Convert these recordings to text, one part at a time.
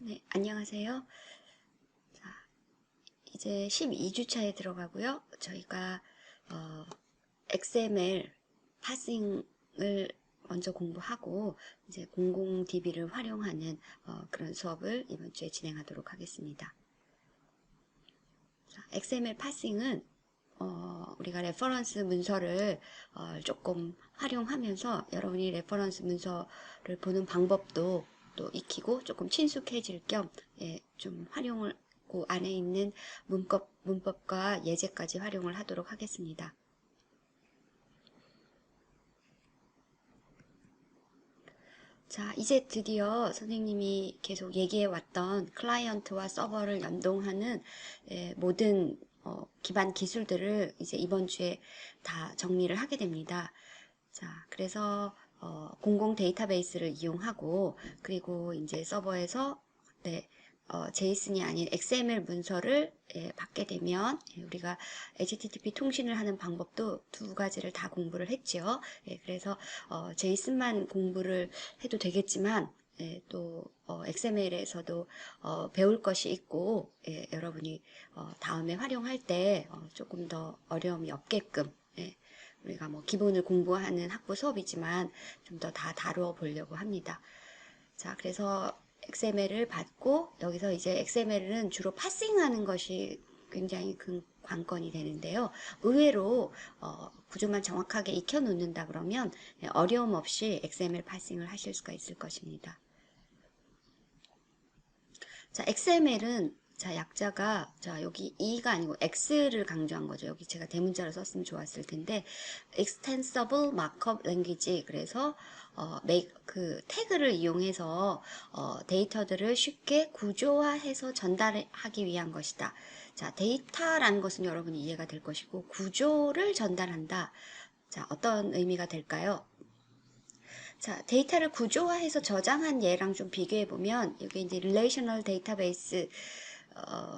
네, 안녕하세요. 자, 이제 12주차에 들어가고요. 저희가 XML 파싱을 먼저 공부하고 이제 공공DB를 활용하는 그런 수업을 이번 주에 진행하도록 하겠습니다. 자, XML 파싱은 우리가 레퍼런스 문서를 조금 활용하면서 여러분이 레퍼런스 문서를 보는 방법도 또 익히고 조금 친숙해질 겸 좀 활용을 그 안에 있는 문법과 예제까지 활용을 하도록 하겠습니다. 자, 이제 드디어 선생님이 계속 얘기해 왔던 클라이언트와 서버를 연동하는 모든 기반 기술들을 이제 이번 주에 다 정리를 하게 됩니다. 자, 그래서 공공 데이터베이스를 이용하고 그리고 이제 서버에서 제이슨이 아닌 XML 문서를 받게 되면 우리가 HTTP 통신을 하는 방법도 두 가지를 다 공부를 했죠. 그래서 제이슨만 공부를 해도 되겠지만 또 XML에서도 배울 것이 있고 여러분이 다음에 활용할 때 조금 더 어려움이 없게끔 우리가 뭐 기본을 공부하는 학부 수업이지만 좀 더 다 다루어 보려고 합니다. 자, 그래서 XML을 받고 여기서 이제 XML은 주로 파싱하는 것이 굉장히 큰 관건이 되는데요. 의외로 구조만 정확하게 익혀 놓는다 그러면 어려움 없이 XML 파싱을 하실 수가 있을 것입니다. 자, XML은 자, 약자가 자, 여기 E가 아니고 X를 강조한 거죠. 여기 제가 대문자로 썼으면 좋았을 텐데 Extensible Markup Language. 그래서 그 태그를 이용해서 데이터들을 쉽게 구조화해서 전달하기 위한 것이다. 자, 데이터라는 것은 여러분이 이해가 될 것이고 구조를 전달한다. 자, 어떤 의미가 될까요? 자, 데이터를 구조화해서 저장한 예랑 좀 비교해 보면 여기 이제 릴레이셔널 데이터베이스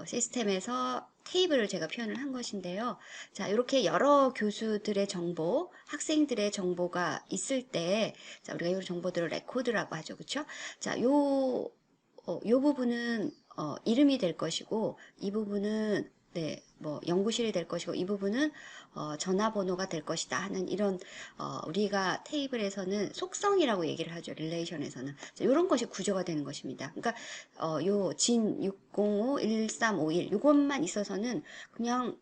시스템에서 테이블을 제가 표현을 한 것인데요. 자, 이렇게 여러 교수들의 정보, 학생들의 정보가 있을 때, 자, 우리가 이 정보들을 레코드라고 하죠. 그쵸? 자, 요 부분은, 이름이 될 것이고, 이 부분은, 뭐, 연구실이 될 것이고, 이 부분은, 전화번호가 될 것이다 하는 이런, 우리가 테이블에서는 속성이라고 얘기를 하죠. 릴레이션에서는. 이런 것이 구조가 되는 것입니다. 그러니까, 요, 진 605-1351, 요것만 있어서는 그냥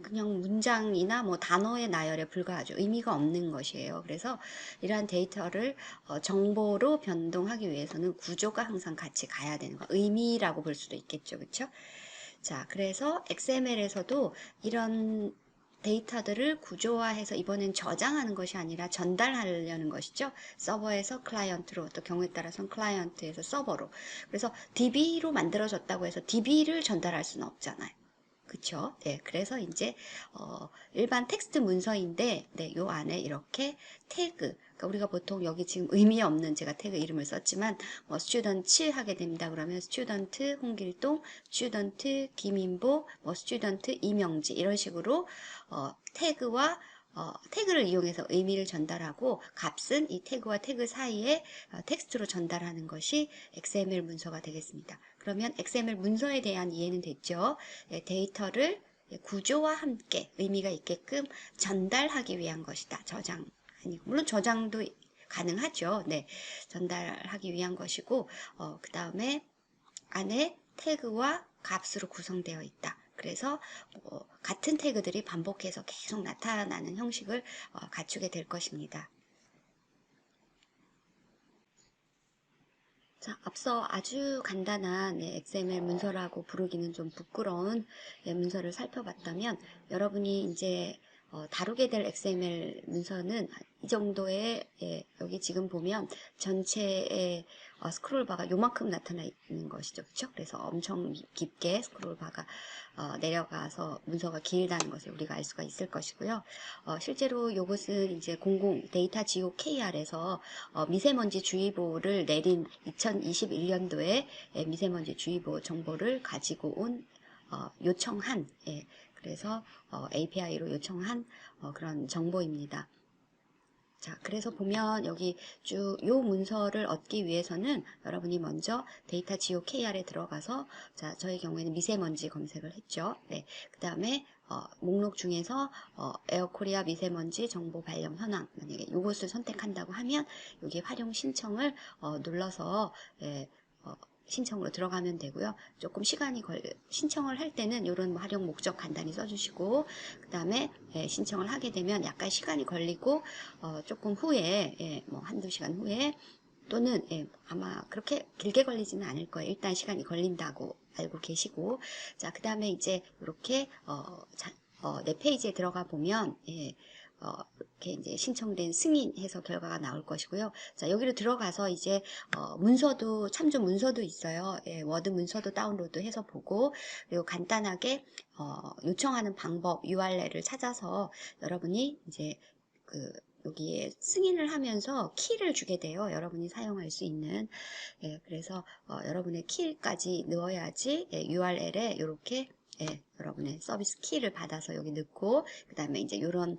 문장이나 뭐 단어의 나열에 불과하죠. 의미가 없는 것이에요. 그래서 이러한 데이터를 정보로 변동하기 위해서는 구조가 항상 같이 가야 되는 거. 의미라고 볼 수도 있겠죠. 그렇죠? 자, 그래서 XML에서도 이런 데이터들을 구조화해서 이번엔 저장하는 것이 아니라 전달하려는 것이죠. 서버에서 클라이언트로, 또 경우에 따라서는 클라이언트에서 서버로. 그래서 DB로 만들어졌다고 해서 DB를 전달할 수는 없잖아요. 그쵸? 네, 그래서 이제 일반 텍스트 문서인데, 요 안에 이렇게 태그, 그러니까 우리가 보통 여기 지금 의미 없는 제가 태그 이름을 썼지만, 뭐 스튜던트 하게 됩니다. 그러면 스튜던트 홍길동, 스튜던트 김인보, 뭐 스튜던트 이명지 이런 식으로 태그와 태그를 이용해서 의미를 전달하고 값은 이 태그와 태그 사이에 텍스트로 전달하는 것이 XML 문서가 되겠습니다. 그러면 XML 문서에 대한 이해는 됐죠? 데이터를 구조와 함께 의미가 있게끔 전달하기 위한 것이다. 저장 아니고 물론 저장도 가능하죠. 네, 전달하기 위한 것이고 그 다음에 안에 태그와 값으로 구성되어 있다. 그래서 같은 태그들이 반복해서 계속 나타나는 형식을 갖추게 될 것입니다. 자, 앞서 아주 간단한 XML 문서라고 부르기는 좀 부끄러운 문서를 살펴봤다면 여러분이 이제 다루게 될 XML 문서는 이 정도의 여기 지금 보면 전체의 스크롤바가 요만큼 나타나 있는 것이죠. 그렇죠? 그래서 엄청 깊게 스크롤바가 내려가서 문서가 길다는 것을 우리가 알 수가 있을 것이고요. 실제로 이것은 이제 공공 데이터 지오 KR에서 미세먼지 주의보를 내린 2021년도에 미세먼지 주의보 정보를 가지고 온 요청한 그래서 API로 요청한 그런 정보입니다. 자, 그래서 보면 여기 쭉 요 문서를 얻기 위해서는 여러분이 먼저 데이터 GOKR에 들어가서, 자, 저희 경우에는 미세먼지 검색을 했죠. 네. 그 다음에 목록 중에서 에어코리아 미세먼지 정보 발령 현황, 만약에 이것을 선택한다고 하면 여기 활용 신청을 눌러서, 예, 신청으로 들어가면 되고요. 조금 시간이 신청을 할 때는 이런 활용 목적 간단히 써주시고, 그 다음에 신청을 하게 되면 약간 시간이 걸리고, 조금 후에, 뭐 한두 시간 후에, 또는 아마 그렇게 길게 걸리지는 않을 거예요. 일단 시간이 걸린다고 알고 계시고, 자, 그 다음에 이제 이렇게 내 페이지에 들어가 보면, 이렇게 이제 신청된 승인해서 결과가 나올 것이고요. 자, 여기로 들어가서 이제 문서도, 참조 문서도 있어요. 예, 워드 문서도 다운로드해서 보고, 그리고 간단하게 요청하는 방법 URL을 찾아서 여러분이 이제 여기에 승인을 하면서 키를 주게 돼요. 여러분이 사용할 수 있는. 예, 그래서 여러분의 키까지 넣어야지 URL에 이렇게 여러분의 서비스 키를 받아서 여기 넣고, 그 다음에 이제 이런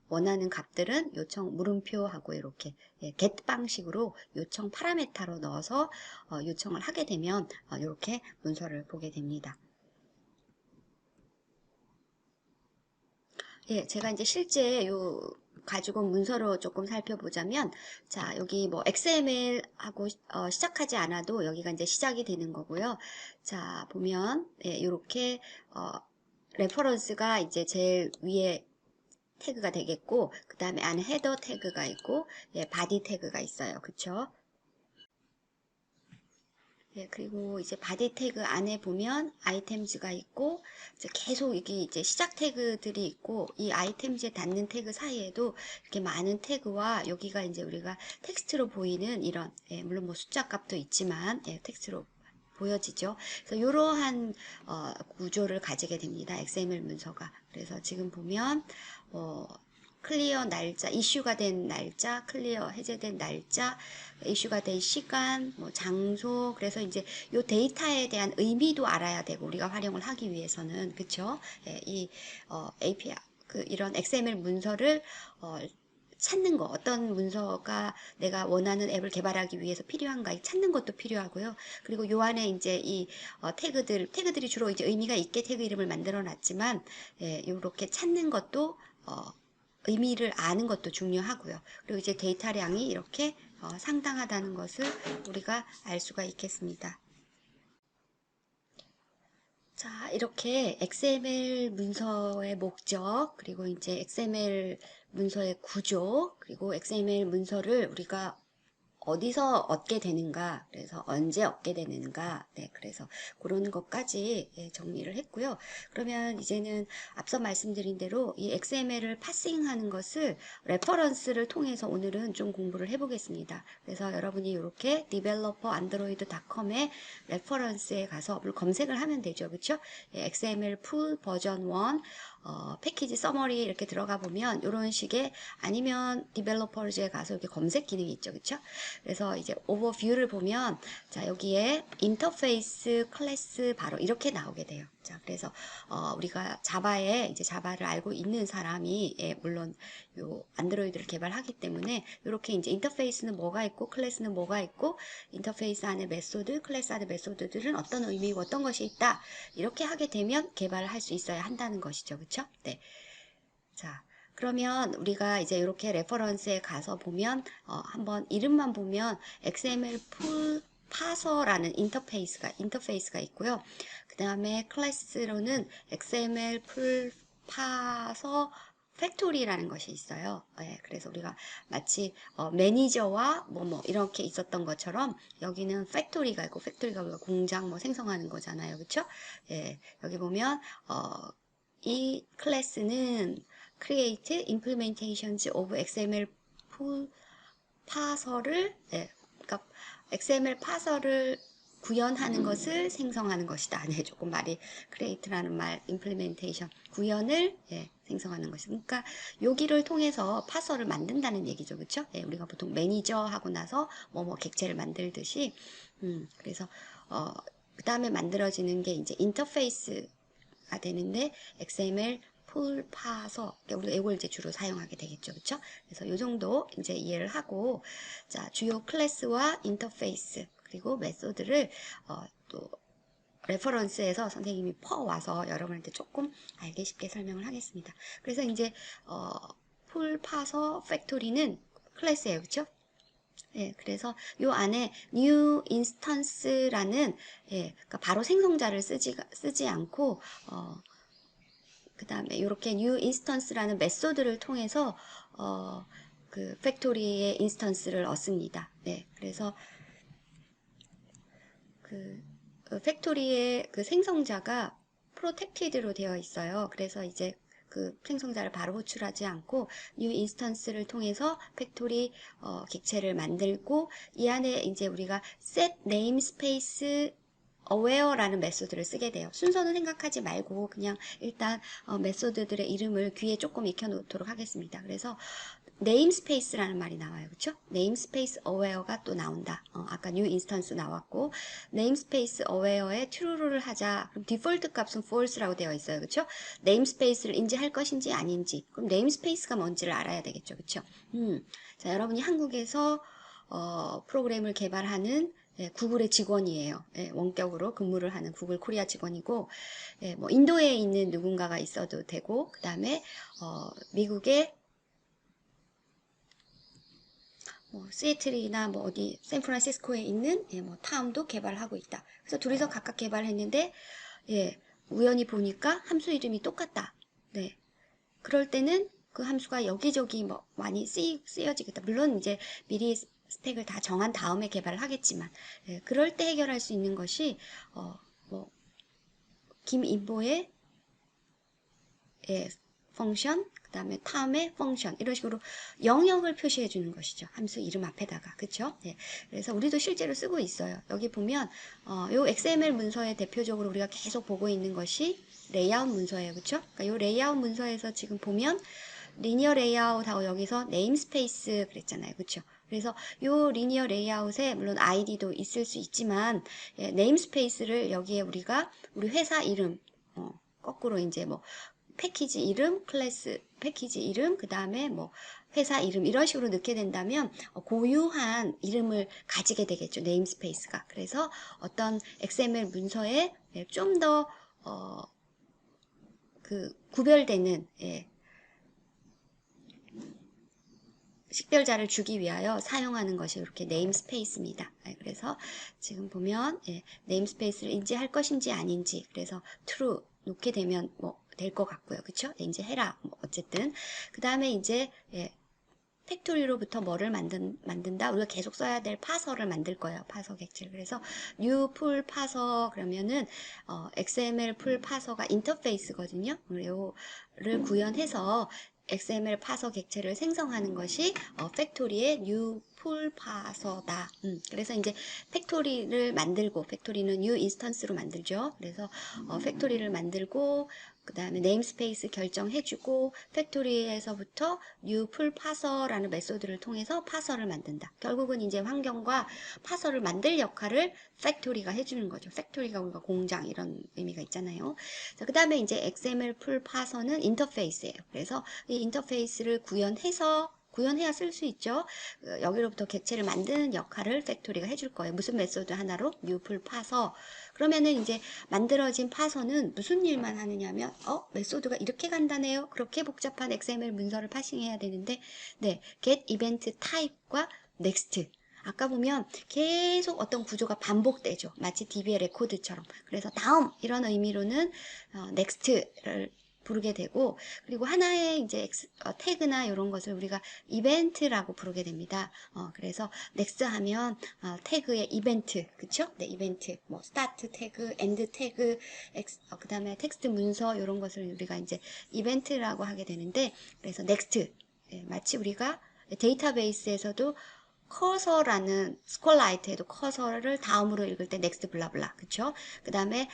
원하는 값들은 요청 물음표하고 이렇게 get 방식으로 요청 파라메타로 넣어서 요청을 하게 되면 이렇게 문서를 보게 됩니다. 예, 제가 이제 실제 가지고 온 문서로 조금 살펴보자면, 자, 여기 뭐 XML 하고 시작하지 않아도 여기가 이제 시작이 되는 거고요. 자, 보면 이렇게 레퍼런스가 이제 제일 위에 태그가 되겠고, 그 다음에 안에 헤더 태그가 있고, 바디 태그가 있어요. 그쵸? 예, 그리고 이제 바디 태그 안에 보면 아이템즈가 있고, 이제 계속 이게 이제 시작 태그들이 있고, 이 아이템즈에 닿는 태그 사이에도 이렇게 많은 태그와 여기가 이제 우리가 텍스트로 보이는 이런, 물론 뭐 숫자 값도 있지만, 텍스트로 보여지죠. 그래서 이러한 구조를 가지게 됩니다. XML 문서가. 그래서 지금 보면 클리어 날짜, 이슈가 된 날짜, 클리어 해제된 날짜, 이슈가 된 시간, 뭐 장소. 그래서 이제 요 데이터에 대한 의미도 알아야 되고, 우리가 활용을 하기 위해서는. 그쵸? 이 API 이런 XML 문서를 찾는 거, 어떤 문서가 내가 원하는 앱을 개발하기 위해서 필요한가 찾는 것도 필요하고요. 그리고 요 안에 이제 이 태그들이 주로 이제 의미가 있게 태그 이름을 만들어 놨지만, 요렇게 찾는 것도 의미를 아는 것도 중요하고요. 그리고 이제 데이터량이 이렇게 상당하다는 것을 우리가 알 수가 있겠습니다. 자, 이렇게 XML 문서의 목적, 그리고 이제 XML 문서의 구조, 그리고 XML 문서를 우리가 어디서 얻게 되는가, 그래서 언제 얻게 되는가, 네, 그래서 그런 것까지 정리를 했고요. 그러면 이제는 앞서 말씀드린 대로 이 XML을 파싱하는 것을 레퍼런스를 통해서 오늘은 좀 공부를 해보겠습니다. 그래서 여러분이 이렇게 developerandroid.com의 레퍼런스에 가서 검색을 하면 되죠, 그렇죠? XML 풀 버전 1 패키지 서머리 이렇게 들어가 보면 이런 식의, 아니면 디벨로퍼즈에 가서 이렇게 검색 기능이 있죠, 그렇죠? 그래서 이제 오버뷰를 보면, 자, 여기에 인터페이스 클래스 바로 이렇게 나오게 돼요. 자, 그래서 우리가 자바에 이제 자바를 알고 있는 사람이 물론 요 안드로이드를 개발하기 때문에 이렇게 이제 인터페이스는 뭐가 있고 클래스는 뭐가 있고, 인터페이스 안에 메소드, 클래스 안에 메소드들은 어떤 의미고 어떤 것이 있다, 이렇게 하게 되면 개발을 할 수 있어야 한다는 것이죠, 그렇죠? 네. 자, 그러면 우리가 이제 이렇게 레퍼런스에 가서 보면 한번 이름만 보면 XML 풀 파서라는 인터페이스가 있고요. 그 다음에 클래스로는 XML 풀 파서 팩토리라는 것이 있어요. 그래서 우리가 마치 매니저와 뭐 이렇게 있었던 것처럼 여기는 팩토리가 있고, 팩토리가 우리가 공장 뭐 생성하는 거잖아요, 그렇죠? 여기 보면 이 클래스는 create implementations of XML 파서를, 그러니까 XML 파서를 구현하는 것을 생성하는 것이다. 네, 조금 말이 create라는 말, implementation 구현을 생성하는 것이. 그러니까 여기를 통해서 파서를 만든다는 얘기죠, 그렇죠? 우리가 보통 매니저 하고 나서 뭐 객체를 만들듯이, 그래서 그 다음에 만들어지는 게 이제 인터페이스가 되는데 XML 풀 파서 우리가 이걸 이제 주로 사용하게 되겠죠, 그렇죠? 그래서 이 정도 이제 이해를 하고 자 주요 클래스와 인터페이스 그리고 메소드를 또 레퍼런스에서 선생님이 퍼와서 여러분한테 조금 알기 쉽게 설명을 하겠습니다. 그래서 이제 풀 파서 팩토리는 클래스예요, 그렇죠? 예, 그래서 요 안에 new instance라는 그러니까 바로 생성자를 쓰지 않고 그 다음에 이렇게 new instance라는 메소드를 통해서 그 팩토리의 인스턴스를 얻습니다. 네, 그래서 그 팩토리의 그 생성자가 프로텍티드로 되어 있어요. 그래서 이제 그 생성자를 바로 호출하지 않고 new instance를 통해서 팩토리 객체를 만들고 이 안에 이제 우리가 set namespace aware라는 메소드를 쓰게 돼요. 순서는 생각하지 말고 그냥 일단 메소드들의 이름을 귀에 조금 익혀 놓도록 하겠습니다. 그래서 네임스페이스라는 말이 나와요. 그렇죠? 네임스페이스 어웨어가 또 나온다. 아까 뉴 인스턴스 나왔고 네임스페이스 어웨어에 true를 하자. 그럼 디폴트 값은 false라고 되어 있어요. 그렇죠? 네임스페이스를 인지할 것인지 아닌지. 그럼 네임스페이스가 뭔지를 알아야 되겠죠. 그렇죠? 자, 여러분이 한국에서 프로그램을 개발하는 구글의 직원이에요. 원격으로 근무를 하는 구글 코리아 직원이고, 뭐 인도에 있는 누군가가 있어도 되고, 그 다음에 미국의 뭐 시애틀이나 뭐 어디 샌프란시스코에 있는 뭐 타운도 개발하고 있다. 그래서 둘이서 각각 개발했는데 우연히 보니까 함수 이름이 똑같다. 네. 그럴 때는 그 함수가 여기저기 뭐 많이 쓰여지겠다. 물론 이제 미리 스펙을 다 정한 다음에 개발을 하겠지만 그럴 때 해결할 수 있는 것이 뭐 김인보의 펑션, 그 다음에 탐의 펑션 이런 식으로 영역을 표시해 주는 것이죠. 함수 이름 앞에다가. 그쵸? 네. 그래서 우리도 실제로 쓰고 있어요. 여기 보면 요 XML 문서에 대표적으로 우리가 계속 보고 있는 것이 레이아웃 문서예요. 그쵸? 그러니까 요 레이아웃 문서에서 지금 보면 리니어 레이아웃하고 여기서 네임스페이스 그랬잖아요. 그쵸? 그래서 요 리니어 레이아웃에 물론 아이디도 있을 수 있지만 네임스페이스를 여기에 우리가 우리 회사 이름 거꾸로 이제 뭐 패키지 이름, 클래스 패키지 이름, 그 다음에 뭐 회사 이름 이런 식으로 넣게 된다면 고유한 이름을 가지게 되겠죠. 네임스페이스가. 그래서 어떤 XML 문서에 좀 더 그 구별되는 식별자를 주기 위하여 사용하는 것이 이렇게 네임스페이스입니다. 그래서 지금 보면 네임스페이스를 인지할 것인지 아닌지 그래서 true 놓게 되면 뭐 될 것 같고요. 그쵸? 이제 해라. 뭐 어쨌든 그 다음에 이제 팩토리로부터 뭐를 만든다? 우리가 계속 써야 될 파서를 만들 거예요. 파서 객체를. 그래서 new 풀 파서 그러면은 XML 풀 파서가 인터페이스거든요. 요를 구현해서 XML 파서 객체를 생성하는 것이 팩토리의 new 풀 파서다. 그래서 이제 팩토리를 만들고 팩토리는 new 인스턴스로 만들죠. 그래서 팩토리를 만들고 그 다음에 네임스페이스 결정해주고 팩토리에서부터 new 풀 파서라는 메소드를 통해서 파서를 만든다. 결국은 이제 환경과 파서를 만들 역할을 팩토리가 해주는 거죠. 팩토리가 우리가 공장 이런 의미가 있잖아요. 그 다음에 이제 XML 풀 파서는 인터페이스예요. 그래서 이 인터페이스를 구현해야 쓸 수 있죠. 여기로부터 객체를 만드는 역할을 팩토리가 해줄 거예요. 무슨 메소드 하나로? new 풀 파서. 그러면은 이제 만들어진 파서는 무슨 일만 하느냐면 메소드가 이렇게 간단해요. 그렇게 복잡한 XML 문서를 파싱해야 되는데 get event type과 next 아까 보면 계속 어떤 구조가 반복되죠. 마치 DB의 레코드처럼. 그래서 다음 이런 의미로는 next를 부르게 되고 그리고 하나의 이제 태그나 이런 것을 우리가 이벤트라고 부르게 됩니다. 그래서 next 하면 태그의 이벤트, 그쵸? 네, 이벤트, 뭐 start 태그, end 태그, 그 다음에 텍스트 문서 이런 것을 우리가 이제 이벤트라고 하게 되는데 그래서 next 마치 우리가 데이터베이스에서도 커서라는 스콜라이트에도 커서를 다음으로 읽을 때 next 블라블라 그쵸? 그 다음에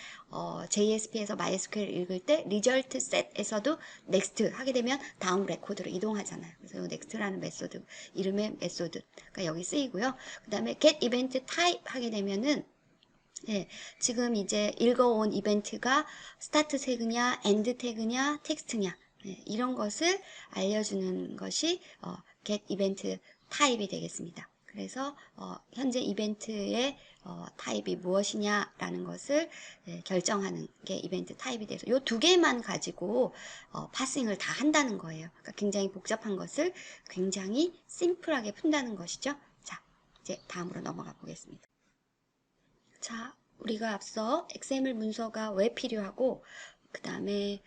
JSP에서 MySQL 읽을 때 result set에서도 next 하게 되면 다음 레코드로 이동하잖아요. 그래서 이 next라는 메소드 이름의 메소드 가 여기 쓰이고요. 그 다음에 get event type 하게 되면은 지금 이제 읽어온 이벤트가 스타트 태그냐, 엔드 태그냐, 텍스트냐 이런 것을 알려주는 것이 get event 타입이 되겠습니다. 그래서 현재 이벤트의 타입이 무엇이냐라는 것을 결정하는 게 이벤트 타입이 돼서 이 두 개만 가지고 파싱을 다 한다는 거예요. 그러니까 굉장히 복잡한 것을 굉장히 심플하게 푼다는 것이죠. 자, 이제 다음으로 넘어가 보겠습니다. 자, 우리가 앞서 XML 문서가 왜 필요하고 그 다음에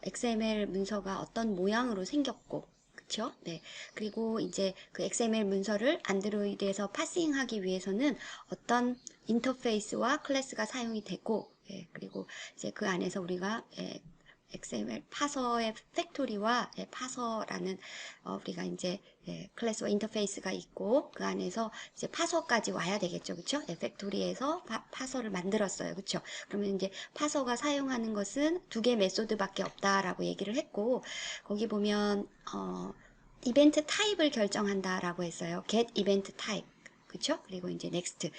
XML 문서가 어떤 모양으로 생겼고 그쵸? 네. 그리고 이제 그 XML 문서를 안드로이드에서 파싱하기 위해서는 어떤 인터페이스와 클래스가 사용이 되고 그리고 이제 그 안에서 우리가 XML 파서의 팩토리와 파서라는 우리가 이제 클래스와 인터페이스가 있고 그 안에서 이제 파서까지 와야 되겠죠, 그렇죠? 팩토리에서 파서를 만들었어요, 그렇죠? 그러면 이제 파서가 사용하는 것은 두 개 메소드밖에 없다라고 얘기를 했고 거기 보면 이벤트 타입을 결정한다라고 했어요. get event type. 그쵸? 그리고 이제 next.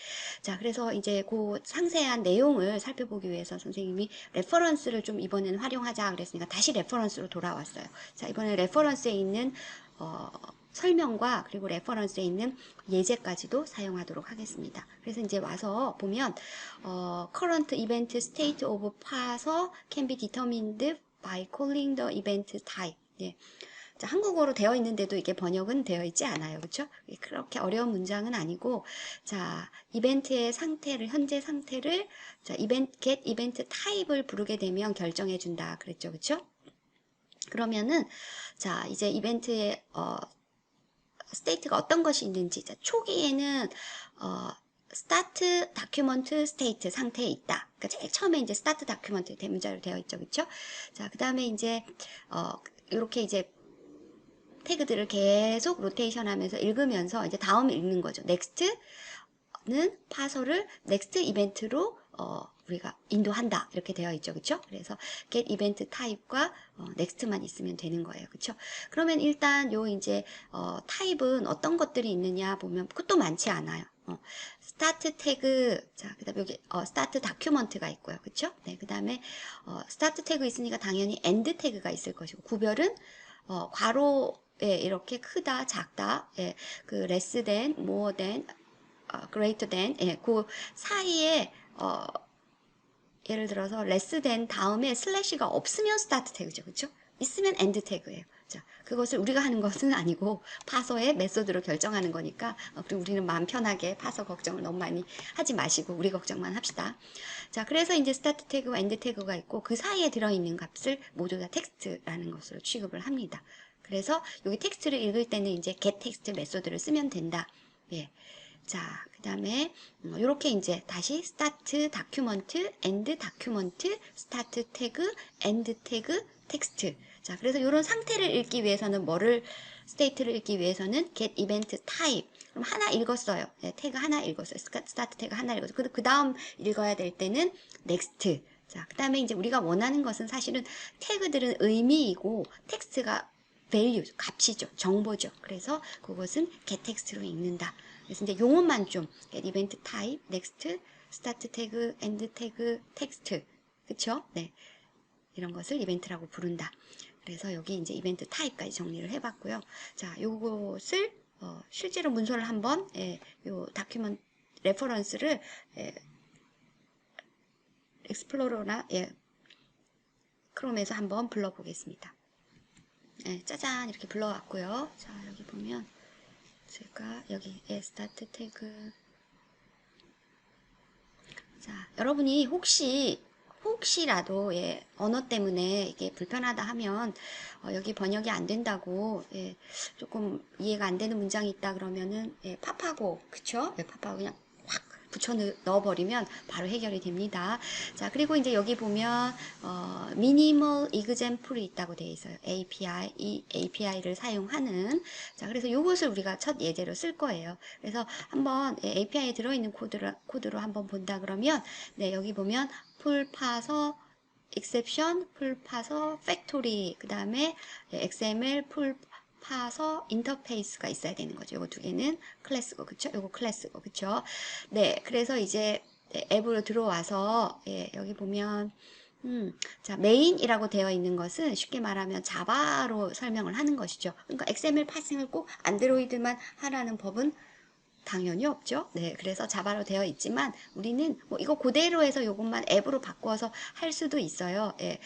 자, 그래서 이제 그 상세한 내용을 살펴보기 위해서 선생님이 레퍼런스를 좀 이번에는 활용하자 그랬으니까 다시 레퍼런스로 돌아왔어요. 자, 이번에 레퍼런스에 있는 설명과 그리고 레퍼런스에 있는 예제까지도 사용하도록 하겠습니다. 그래서 이제 와서 보면 current event state of parser can be determined by calling the event type. 예. 자, 한국어로 되어 있는데도 이게 번역은 되어 있지 않아요. 그렇죠? 그렇게 어려운 문장은 아니고 자, 이벤트의 상태를 현재 상태를 자, get 이벤트 타입을 부르게 되면 결정해 준다. 그랬죠. 그렇죠? 그러면은 자, 이제 이벤트의 스테이트가 어떤 것이 있는지 자, 초기에는 스타트 다큐먼트 스테이트 상태에 있다. 그러니까 제일 처음에 이제 스타트 다큐먼트 대문자로 되어 있죠. 그렇죠? 자, 그다음에 이제 이렇게 이제 태그들을 계속 로테이션 하면서 읽으면서 이제 다음 읽는 거죠. 넥스트는 파서를 넥스트 이벤트로 우리가 인도한다. 이렇게 되어 있죠. 그쵸? 그래서 get 이벤트 타입과 넥스트만 있으면 되는 거예요. 그쵸? 그러면 일단 요 이제 타입은 어떤 것들이 있느냐 보면 그것도 많지 않아요. 스타트 태그, 자, 그 다음에 여기, 스타트 다큐먼트가 있고요. 그쵸? 네, 그 다음에, 스타트 태그 있으니까 당연히 엔드 태그가 있을 것이고, 구별은, 괄호, 예, 이렇게 크다, 작다, 예, 그 less than, more than, greater than, 예, 그 사이에, 예를 들어서 less than 다음에 슬래시가 없으면 스타트 태그죠. 그쵸? 있으면 엔드 태그예요. 자, 그것을 우리가 하는 것은 아니고 파서의 메소드로 결정하는 거니까 그리고 우리는 마음 편하게 파서 걱정을 너무 많이 하지 마시고 우리 걱정만 합시다. 자, 그래서 이제 스타트 태그와 엔드 태그가 있고 그 사이에 들어있는 값을 모두 다 텍스트라는 것으로 취급을 합니다. 그래서 여기 텍스트를 읽을 때는 이제 get text 메소드를 쓰면 된다. 예. 자, 그 다음에 이렇게 이제 다시 스타트 다큐먼트, 엔드 다큐먼트, 스타트 태그, 엔드 태그, 텍스트. 자, 그래서 이런 상태를 읽기 위해서는 뭐를 스테이트를 읽기 위해서는 get event type. 그럼 하나 읽었어요. 네, 태그 하나 읽었어요. 스타트 태그 하나 읽었어요. 그 다음 읽어야 될 때는 next. 자, 그 다음에 이제 우리가 원하는 것은 사실은 태그들은 의미이고 텍스트가 value, 값이죠. 정보죠. 그래서 그것은 get text로 읽는다. 그래서 이제 용어만 좀 get event type, next, start 태그, end 태그, text. 그쵸? 네. 이런 것을 이벤트라고 부른다. 그래서 여기 이제 이벤트 타입까지 정리를 해봤고요. 자, 요것을 실제로 문서를 한번 요 다큐먼트 레퍼런스를 익스플로러나 크롬에서 한번 불러보겠습니다. 짜잔 이렇게 불러왔고요. 자, 여기 보면 제가 여기 스타트 태그 자, 여러분이 혹시라도 언어 때문에 이게 불편하다 하면 여기 번역이 안 된다고 조금 이해가 안 되는 문장이 있다 그러면은 팝하고 그쵸? 팝하고 그냥 확 붙여 넣어버리면 바로 해결이 됩니다. 자, 그리고 이제 여기 보면 minimal example이 있다고 되어 있어요. API, 이 API를 사용하는 자, 그래서 이것을 우리가 첫 예제로 쓸 거예요. 그래서 한번 API에 들어있는 코드로 한번 본다 그러면 네, 여기 보면 풀 파서 exception, 풀 파서 factory, 그 다음에 XML 풀 파서 인터페이스가 있어야 되는 거죠. 요거 두 개는 클래스고, 그쵸? 요거 클래스고, 그쵸? 네, 그래서 이제 앱으로 들어와서 여기 보면 자, 메인이라고 되어 있는 것은 쉽게 말하면 자바로 설명을 하는 것이죠. 그러니까 XML 파싱을 꼭 안드로이드만 하라는 법은 당연히 없죠. 네, 그래서 자바로 되어 있지만 우리는 뭐 이거 그대로 해서 요것만 앱으로 바꿔서 할 수도 있어요. 예,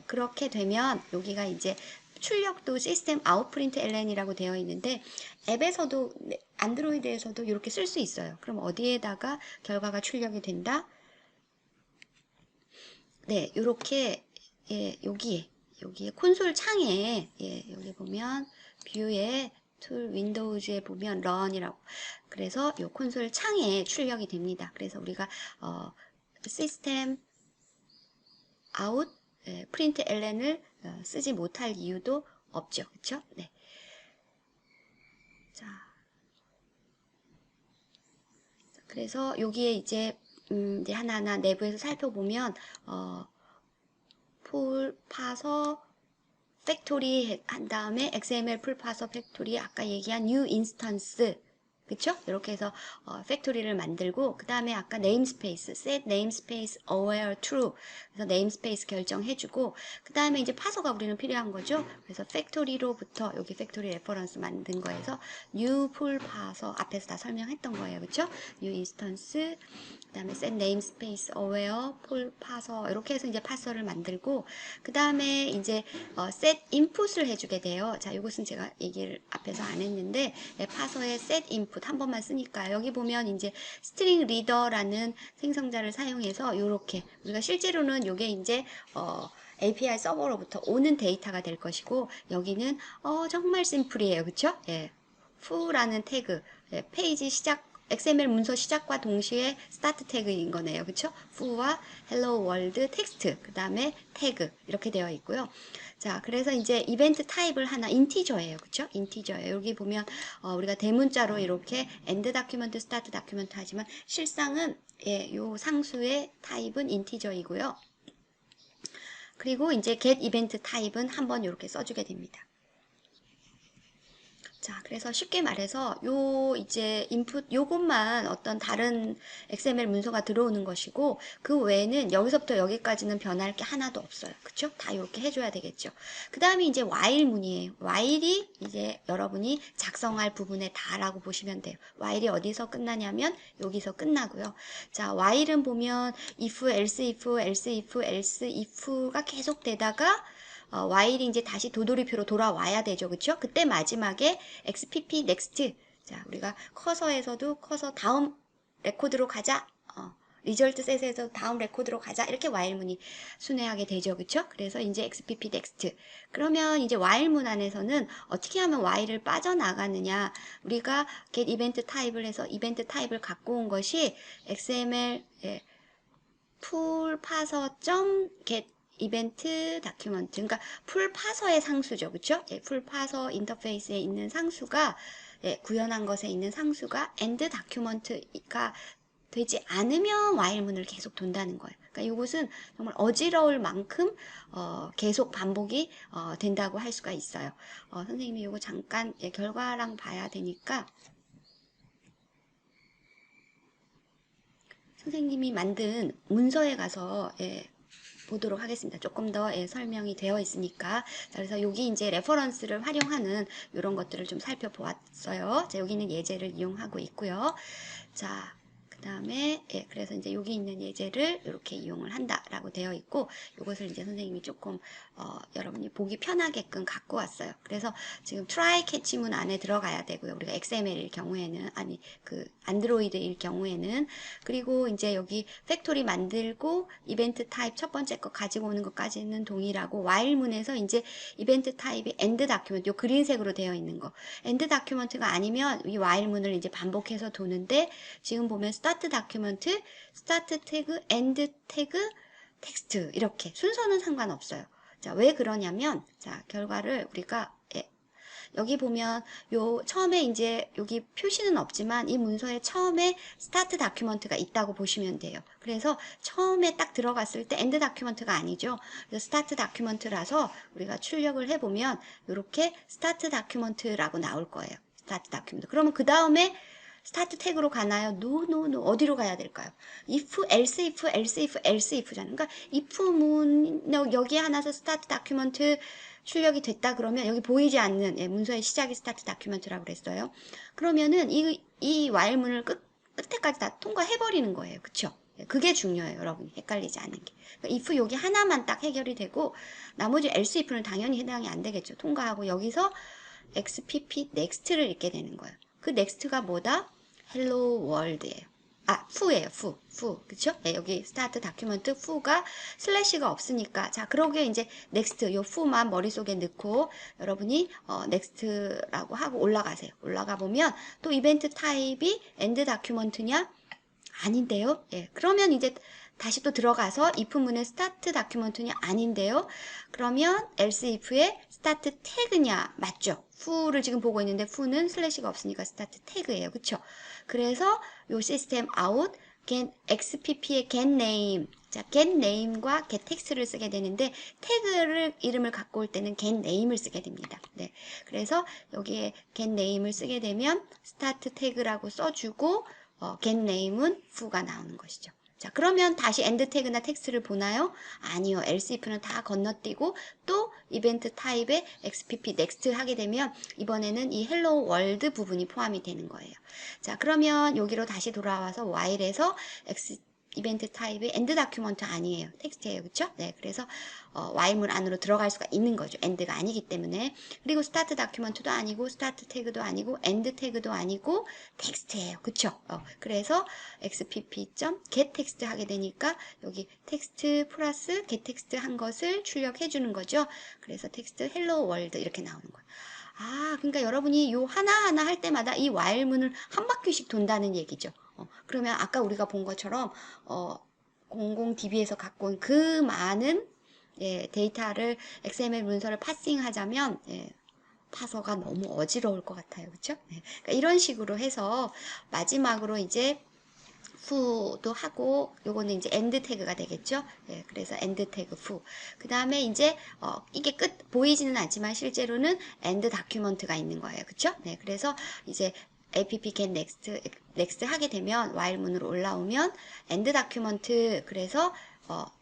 그렇게 되면 여기가 이제 출력도 시스템 아웃프린트 ln이라고 되어 있는데 앱에서도 안드로이드에서도 이렇게 쓸 수 있어요. 그럼 어디에다가 결과가 출력이 된다? 네, 요렇게 예, 여기에 콘솔 창에 예, 여기 보면 뷰에 툴 윈도우즈에 보면 런이라고 그래서 요 콘솔 창에 출력이 됩니다. 그래서 우리가 시스템 아웃 프린트 ln을 쓰지 못할 이유도 없죠. 그쵸? 네. 자, 그래서 여기에 이제 이제 하나하나 내부에서 살펴보면 풀 파서 팩토리 한 다음에 XML 풀 파서 팩토리 아까 얘기한 new instance 그쵸? 이렇게 해서 팩토리를 만들고 그 다음에 아까 네임스페이스 set namespace aware true 그래서 네임스페이스 결정해주고 그 다음에 이제 파서가 우리는 필요한 거죠. 그래서 팩토리로부터 여기 팩토리 레퍼런스 만든 거에서 new 풀 파서 앞에서 다 설명했던 거예요. 그쵸? new instance 그 다음에 set namespace aware 풀 파서 이렇게 해서 이제 파서를 만들고 그 다음에 이제 set input을 해주게 돼요. 자, 이것은 제가 얘기를 앞에서 안 했는데 파서의 set input 한 번만 쓰니까 여기 보면 이제 string reader라는 생성자를 사용해서 이렇게 우리가 실제로는 이게 이제 API 서버로부터 오는 데이터가 될 것이고 여기는 정말 심플이에요. 그쵸? 예. foo라는 태그 예, 페이지 시작 XML 문서 시작과 동시에 스타트 태그인 거네요. 그쵸? foo와 hello world 텍스트 그 다음에 태그 이렇게 되어 있고요. 자, 그래서 이제 이벤트 타입을 하나 인티저예요. 그쵸? 인티저예요. 여기 보면 우리가 대문자로 이렇게 end document, start document 하지만 실상은 예, 요 상수의 타입은 인티저이고요. 그리고 이제 get event 타입은 한번 이렇게 써주게 됩니다. 자, 그래서 쉽게 말해서 요 이제 인풋 요것만 어떤 다른 XML 문서가 들어오는 것이고 그 외에는 여기서부터 여기까지는 변할 게 하나도 없어요. 그쵸? 다 이렇게 해줘야 되겠죠. 그 다음에 이제 while 문이에요. while이 이제 여러분이 작성할 부분에 다라고 보시면 돼요. while이 어디서 끝나냐면 여기서 끝나고요. 자, while은 보면 if, else if, else if, else if가 계속 되다가 while이 이제 다시 도돌이표로 돌아와야 되죠. 그쵸? 그때 마지막에 XPP next. 자, 우리가 커서에서도 커서 다음 레코드로 가자. 리절트 셋에서 다음 레코드로 가자. 이렇게 while문이 순회하게 되죠. 그쵸? 그래서 이제 XPP next. 그러면 이제 while문 안에서는 어떻게 하면 while을 빠져나가느냐. 우리가 get event 타입을 해서 이벤트 타입을 갖고 온 것이 XML 풀 파서 get 이벤트 다큐먼트 그러니까 풀 파서의 상수죠. 그쵸? 예, 풀 파서 인터페이스에 있는 상수가 예, 구현한 것에 있는 상수가 end 다큐먼트가 되지 않으면 while문을 계속 돈다는 거예요. 그러니까 이것은 정말 어지러울 만큼 계속 반복이 된다고 할 수가 있어요. 선생님이 이거 잠깐 예, 결과랑 봐야 되니까 선생님이 만든 문서에 가서 예, 보도록 하겠습니다. 조금 더 예, 설명이 되어 있으니까. 자, 그래서 여기 이제 레퍼런스를 활용하는 이런 것들을 좀 살펴보았어요. 자, 여기는 예제를 이용하고 있고요. 자, 그 다음에 예, 그래서 이제 여기 있는 예제를 이렇게 이용을 한다라고 되어 있고 이것을 이제 선생님이 조금 여러분이 보기 편하게끔 갖고 왔어요. 그래서 지금 try catch문 안에 들어가야 되고요. 우리가 XML일 경우에는 아니 그 안드로이드일 경우에는 그리고 이제 여기 팩토리 만들고 이벤트 타입 첫 번째 거 가지고 오는 것까지는 동일하고 while문에서 이제 이벤트 타입이 end document 요 그린색으로 되어 있는 거 end document가 아니면 이 while문을 이제 반복해서 도는데 지금 보면 start document, start tag, end tag, 텍스트 이렇게 순서는 상관없어요. 자, 왜 그러냐면 자, 결과를 우리가 여기 보면 요 처음에 이제 여기 표시는 없지만 이 문서에 처음에 스타트 다큐먼트가 있다고 보시면 돼요. 그래서 처음에 딱 들어갔을 때 엔드 다큐먼트가 아니죠. 그래서 스타트 다큐먼트라서 우리가 출력을 해보면 이렇게 스타트 다큐먼트라고 나올 거예요. 스타트 다큐먼트. 그러면 그 다음에 스타트 태그로 가나요? No. 어디로 가야 될까요? if, else if, else if, else if잖아요. 그러니까 if 문 여기에 하나서 스타트 다큐먼트 출력이 됐다 그러면 여기 보이지 않는 문서의 시작이 스타트 다큐먼트라고 그랬어요. 그러면은 이 while문을 끝에까지 다 통과해 버리는 거예요. 그쵸? 그게 중요해요. 여러분 헷갈리지 않는 게. 그러니까 if 여기 하나만 딱 해결이 되고 나머지 else if는 당연히 해당이 안 되겠죠. 통과하고 여기서 XPP next를 읽게 되는 거예요. 그 next가 뭐다? hello world예요. fu예요. fu. 그쵸? 네, 여기 스타트 다큐먼트 fu가 슬래시가 없으니까 자, 그러게 이제 next 요 fu만 머릿속에 넣고 여러분이 next라고 하고 올라가세요. 올라가 보면 또 이벤트 타입이 end 다큐먼트냐? 아닌데요. 예. 그러면 이제 다시 또 들어가서 if문의 스타트 다큐먼트냐? 아닌데요. 그러면 else if의 스타트 태그냐? 맞죠? fu를 지금 보고 있는데 fu는 슬래시가 없으니까 스타트 태그예요. 그쵸? 그래서 요 시스템 out get xpp의 get name 자, get name과 get text를 쓰게 되는데 태그를 이름을 갖고 올 때는 get name을 쓰게 됩니다. 네. 그래서 여기에 get name을 쓰게 되면 스타트 태그라고 써주고 get name은 fu가 나오는 것이죠. 자, 그러면 다시 end 태그나 텍스트를 보나요? 아니요. else if는 다 건너뛰고 또 이벤트 타입의 xpp next 하게 되면 이번에는 이 hello world 부분이 포함이 되는 거예요. 자, 그러면 여기로 다시 돌아와서 while에서 이벤트 타입의 end 다큐먼트 아니에요. 텍스트예요. 그쵸? 네. 그래서 while문 안으로 들어갈 수가 있는 거죠. end가 아니기 때문에. 그리고 스타트 다큐먼트도 아니고 스타트 태그도 아니고 end 태그도 아니고 텍스트예요. 그쵸? 그래서 xpp.get text 하게 되니까 여기 텍스트 플러스 get text 한 것을 출력해 주는 거죠. 그래서 텍스트 hello world 이렇게 나오는 거예요. 그러니까 여러분이 요 하나하나 할 때마다 이 while문을 한 바퀴씩 돈다는 얘기죠. 그러면 아까 우리가 본 것처럼 00db에서 갖고 온 그 많은 데이터를 XML 문서를 파싱하자면 파서가 너무 어지러울 것 같아요. 그렇죠? 그러니까 이런 식으로 해서 마지막으로 이제 fu도 하고 요거는 이제 end 태그가 되겠죠. 그래서 end 태그 fu. 그 다음에 이제 이게 끝 보이지는 않지만 실제로는 end 다큐먼트가 있는 거예요. 그쵸? 네, 그래서 이제 app get next 하게 되면 while문으로 올라오면 end 다큐먼트 그래서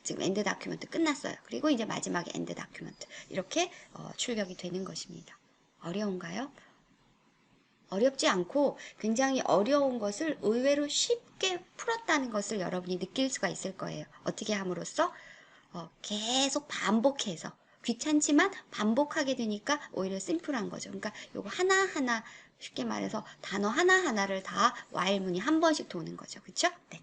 지금 end 다큐먼트 끝났어요. 그리고 이제 마지막에 end 다큐먼트 이렇게 출력이 되는 것입니다. 어려운가요? 어렵지 않고 굉장히 어려운 것을 의외로 쉽게 풀었다는 것을 여러분이 느낄 수가 있을 거예요. 어떻게 함으로써? 계속 반복해서 귀찮지만 반복하게 되니까 오히려 심플한 거죠. 그러니까 요거 하나하나 쉽게 말해서 단어 하나하나를 다 while문이 한 번씩 도는 거죠. 그쵸? 네.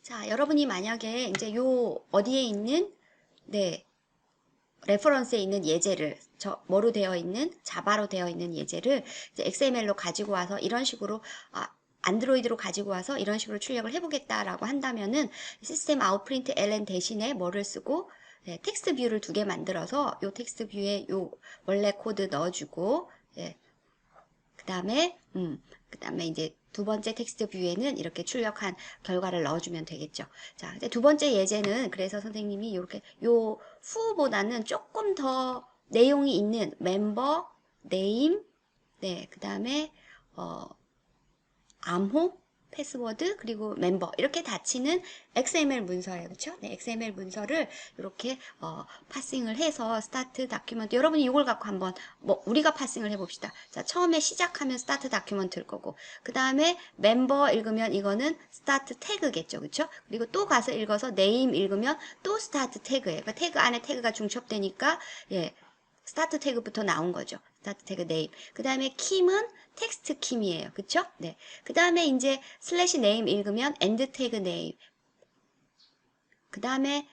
자, 여러분이 만약에 이제 요 어디에 있는 레퍼런스에 있는 예제를 뭐로 되어 있는 자바로 되어 있는 예제를 이제 XML로 가지고 와서 이런 식으로 안드로이드로 가지고 와서 이런 식으로 출력을 해보겠다라고 한다면은 시스템 아웃프린트 ln 대신에 뭐를 쓰고 텍스트 뷰를 2개 만들어서 요 텍스트 뷰에 요 원래 코드 넣어주고 그 다음에 이제 두 번째 텍스트 뷰에는 이렇게 출력한 결과를 넣어주면 되겠죠. 자, 이제 두 번째 예제는 그래서 선생님이 이렇게 요 후보다는 조금 더 내용이 있는 멤버, 네임, 그 다음에 암호, 패스워드, 그리고 멤버 이렇게 닫히는 XML 문서예요. 그렇죠? 네, XML 문서를 이렇게 파싱을 해서 스타트 다큐먼트 여러분이 이걸 갖고 한번 우리가 파싱을 해봅시다. 자, 처음에 시작하면 스타트 다큐먼트일 거고 그 다음에 멤버 읽으면 이거는 스타트 태그겠죠. 그렇죠? 그리고 또 가서 읽어서 네임 읽으면 또 스타트 태그예요. 그러니까 태그 안에 태그가 중첩되니까 스타트 태그부터 나온 거죠. 스타트 태그 네임. 그 다음에 킴은 텍스트 킴이에요. 그쵸? 네. 그 다음에 이제 슬래시 네임 읽으면 엔드 태그 네임. 그 다음에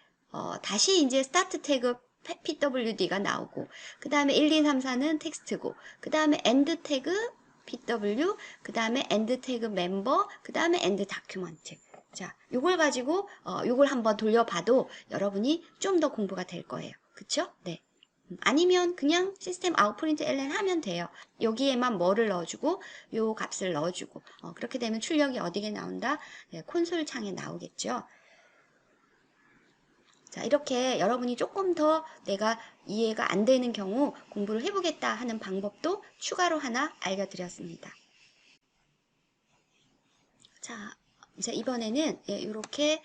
다시 이제 스타트 태그 pwd가 나오고 그 다음에 1, 2, 3, 4는 텍스트고 그 다음에 엔드 태그 pw 그 다음에 엔드 태그 멤버 그 다음에 엔드 다큐먼트. 자, 요걸 가지고 요걸 한번 돌려봐도 여러분이 좀 더 공부가 될 거예요. 그쵸? 네. 아니면 그냥 시스템 아웃프린트 ln 하면 돼요. 여기에만 뭐를 넣어주고 요 값을 넣어주고 그렇게 되면 출력이 어디에 나온다? 콘솔 창에 나오겠죠. 자, 이렇게 여러분이 조금 더 내가 이해가 안 되는 경우 공부를 해보겠다 하는 방법도 추가로 하나 알려드렸습니다. 자, 이제 이번에는 이렇게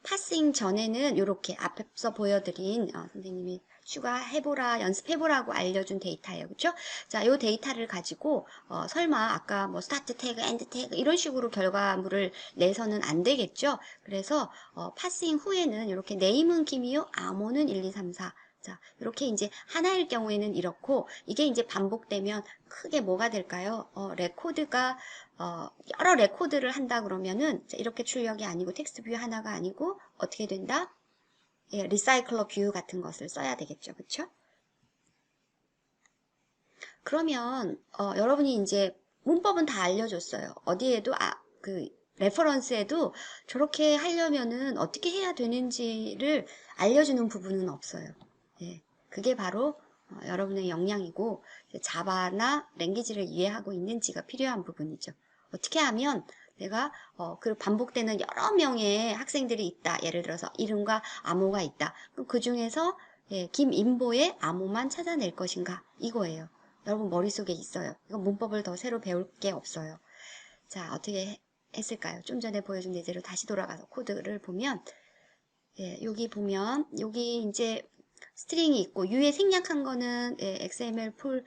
파싱 전에는 이렇게 앞에서 보여드린 선생님이 추가해보라, 연습해보라고 알려준 데이터예요. 그쵸? 자, 이 데이터를 가지고 설마 아까 뭐 스타트 태그, 엔드 태그 이런 식으로 결과물을 내서는 안 되겠죠? 그래서 파싱 후에는 이렇게 네임은 김이요, 암호는 1, 2, 3, 4. 자, 이렇게 이제 하나일 경우에는 이렇고, 이게 이제 반복되면 크게 뭐가 될까요? 레코드가 여러 레코드를 한다 그러면은 이렇게 출력이 아니고 텍스트 뷰 하나가 아니고 어떻게 된다? 예, 리사이클러 뷰 같은 것을 써야 되겠죠. 그쵸? 그러면 여러분이 이제 문법은 다 알려줬어요. 어디에도 그 레퍼런스에도 저렇게 하려면은 어떻게 해야 되는지를 알려주는 부분은 없어요. 예, 그게 바로 여러분의 역량이고 자바나 랭귀지를 이해하고 있는지가 필요한 부분이죠. 어떻게 하면 내가 그 반복되는 여러 명의 학생들이 있다. 예를 들어서 이름과 암호가 있다. 그럼 그 중에서 예, 김인보의 암호만 찾아낼 것인가? 이거예요. 여러분 머릿속에 있어요. 이건 문법을 더 새로 배울 게 없어요. 자, 어떻게 했을까요? 좀 전에 보여준 예제로 다시 돌아가서 코드를 보면 예, 여기 보면 여기 이제 스트링이 있고 U에 생략한 거는 예, XML 풀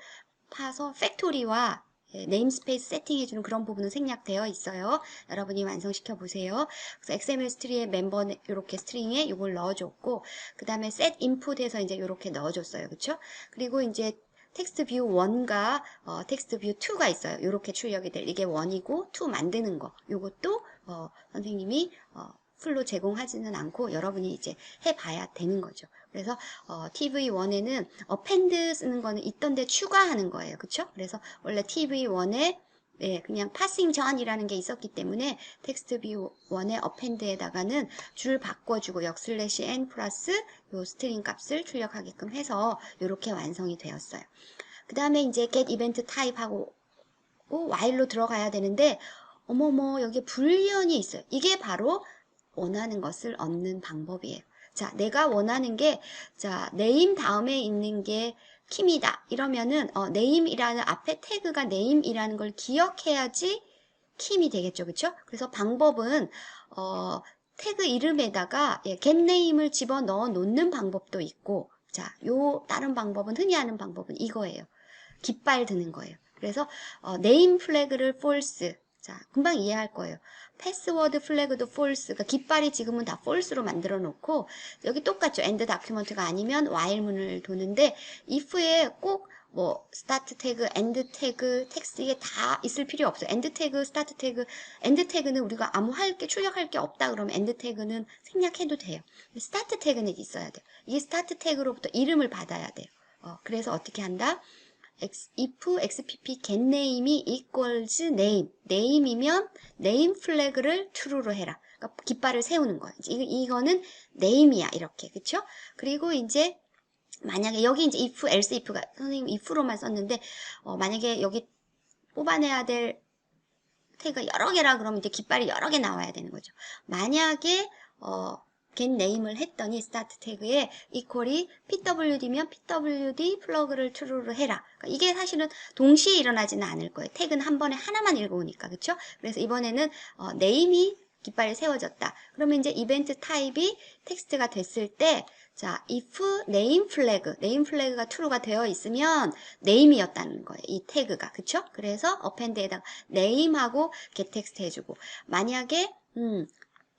파서 팩토리와 예, 네임스페이스 세팅해주는 그런 부분은 생략되어 있어요. 여러분이 완성시켜 보세요. 그래서 XML 스트링의 멤버 이렇게 스트링에 이걸 넣어줬고 그 다음에 set input에서 이제 이렇게 넣어줬어요. 그쵸? 그리고 이제 텍스트 뷰 1과 텍스트 뷰 2가 있어요. 이렇게 출력이 될 이게 1이고 2 만드는 거. 이것도 선생님이 풀로 제공하지는 않고 여러분이 이제 해봐야 되는 거죠. 그래서 TV1에는 append 쓰는 거는 있던데 추가하는 거예요. 그쵸? 그래서 원래 TV1에 예, 그냥 passing 전이라는 게 있었기 때문에 텍스트 뷰 1의 append에다가는 줄 바꿔주고 역슬래시 n 플러스 요 스트링 값을 출력하게끔 해서 이렇게 완성이 되었어요. 그 다음에 이제 get event type하고 while로 들어가야 되는데 어머머 여기 불리언이 있어요. 이게 바로 원하는 것을 얻는 방법이에요. 자, 내가 원하는 게, 자, name 다음에 있는 게 킴이다. 이러면은, name이라는 앞에 태그가 name이라는 걸 기억해야지 킴이 되겠죠. 그쵸? 그래서 방법은, 태그 이름에다가, 예, getName을 집어 넣어 놓는 방법도 있고, 자, 요, 다른 방법은, 흔히 하는 방법은 이거예요. 깃발 드는 거예요. 그래서, name 플래그를 false. 자, 금방 이해할 거예요. 패스워드 플래그도 false. 그러니까 깃발이 지금은 다 false로 만들어 놓고 여기 똑같죠. end 다큐먼트가 아니면 while문을 도는데 if에 꼭 뭐 start 태그, end 태그, 텍스트 이게 다 있을 필요 없어요. end 태그, start 태그, end 태그는 우리가 아무 할 게 출력할 게 없다 그러면 end 태그는 생략해도 돼요. start 태그는 있어야 돼요. 이게 start 태그로부터 이름을 받아야 돼요. 그래서 어떻게 한다? if xpp getName이 equals name, name이면 name 플래그를 true로 해라. 그러니까 깃발을 세우는 거예요. 이거는 name이야 이렇게 그쵸? 그리고 이제 만약에 여기 이제 if, else if가 선생님 if로만 썼는데 만약에 여기 뽑아내야 될 태그가 여러 개라 그러면 이제 깃발이 여러 개 나와야 되는 거죠. 만약에 get name을 했더니 start 태그에 equal이 pwd면 pwd 플러그를 true로 해라. 그러니까 이게 사실은 동시에 일어나지는 않을 거예요. 태그는 한 번에 하나만 읽어오니까 그쵸? 그래서 이번에는 name이 깃발이 세워졌다. 그러면 이제 이벤트 타입이 텍스트가 됐을 때 자, if name 플래그가 true가 되어 있으면 name이었다는 거예요. 이 태그가. 그쵸? 그래서 append에다가 name하고 getText 해주고 만약에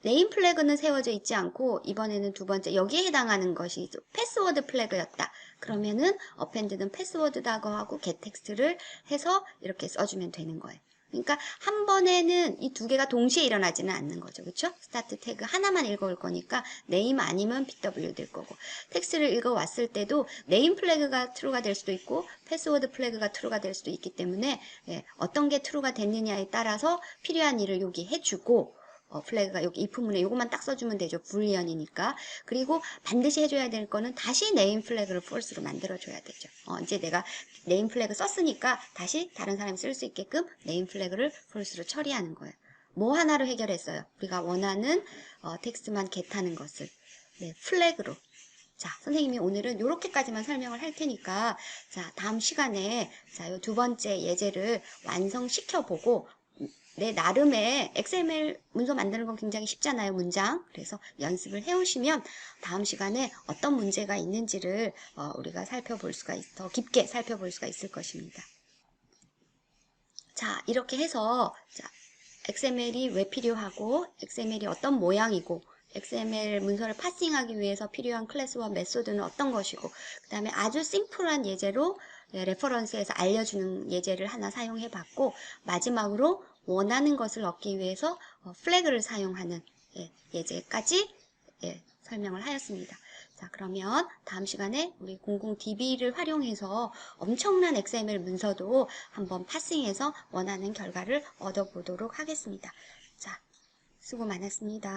네임 플래그는 세워져 있지 않고 이번에는 두 번째 여기에 해당하는 것이 패스워드 플래그였다. 그러면은 append는 패스워드라고 하고 getText를 해서 이렇게 써주면 되는 거예요. 그러니까 한 번에는 이 두 개가 동시에 일어나지는 않는 거죠. 그렇죠? 스타트 태그 하나만 읽어올 거니까 name 아니면 pw 될 거고 텍스트를 읽어왔을 때도 name 플래그가 true가 될 수도 있고 패스워드 플래그가 true가 될 수도 있기 때문에 예, 어떤 게 true가 됐느냐에 따라서 필요한 일을 여기 해주고 플래그가 여기 if문에 요것만 딱 써주면 되죠. 불리언이니까. 그리고 반드시 해줘야 될 거는 다시 네임 플래그를 false로 만들어줘야 되죠. 이제 내가 네임 플래그 썼으니까 다시 다른 사람이 쓸 수 있게끔 네임 플래그를 false로 처리하는 거예요. 뭐 하나로 해결했어요? 우리가 원하는 텍스트만 get하는 것을. 네, 플래그로. 자, 선생님이 오늘은 이렇게까지만 설명을 할 테니까, 자, 다음 시간에, 자, 요 두 번째 예제를 완성시켜 보고, 내 나름의 XML 문서 만드는 건 굉장히 쉽잖아요, 문장. 그래서 연습을 해오시면 다음 시간에 어떤 문제가 있는지를 우리가 더 깊게 살펴볼 수가 있을 것입니다. 자, 이렇게 해서, 자, XML이 왜 필요하고, XML이 어떤 모양이고, XML 문서를 파싱하기 위해서 필요한 클래스와 메소드는 어떤 것이고, 그 다음에 아주 심플한 예제로 레퍼런스에서 알려주는 예제를 하나 사용해 봤고, 마지막으로 원하는 것을 얻기 위해서 플래그를 사용하는 예제까지 설명을 하였습니다. 자, 그러면 다음 시간에 우리 00DB를 활용해서 엄청난 XML 문서도 한번 파싱해서 원하는 결과를 얻어보도록 하겠습니다. 자, 수고 많았습니다.